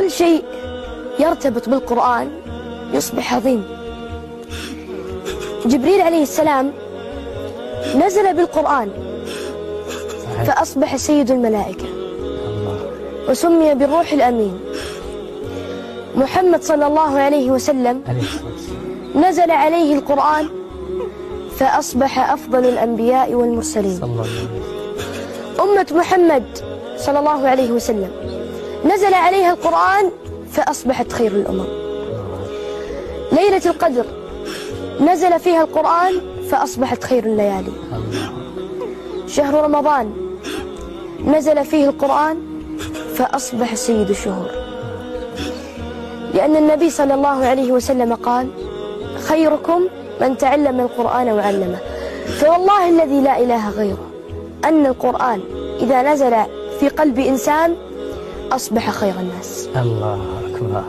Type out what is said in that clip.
كل شيء يرتبط بالقرآن يصبح عظيم. جبريل عليه السلام نزل بالقرآن فأصبح سيد الملائكة وسمي بالروح الأمين. محمد صلى الله عليه وسلم نزل عليه القرآن فأصبح أفضل الأنبياء والمرسلين. أمة محمد صلى الله عليه وسلم نزل عليها القرآن فأصبحت خير الأمم. ليلة القدر نزل فيها القرآن فأصبحت خير الليالي. شهر رمضان نزل فيه القرآن فأصبح سيد الشهور، لأن النبي صلى الله عليه وسلم قال: خيركم من تعلم القرآن وعلمه. فوالله الذي لا إله غيره أن القرآن إذا نزل في قلب إنسان أصبح خير الناس. الله أكبر.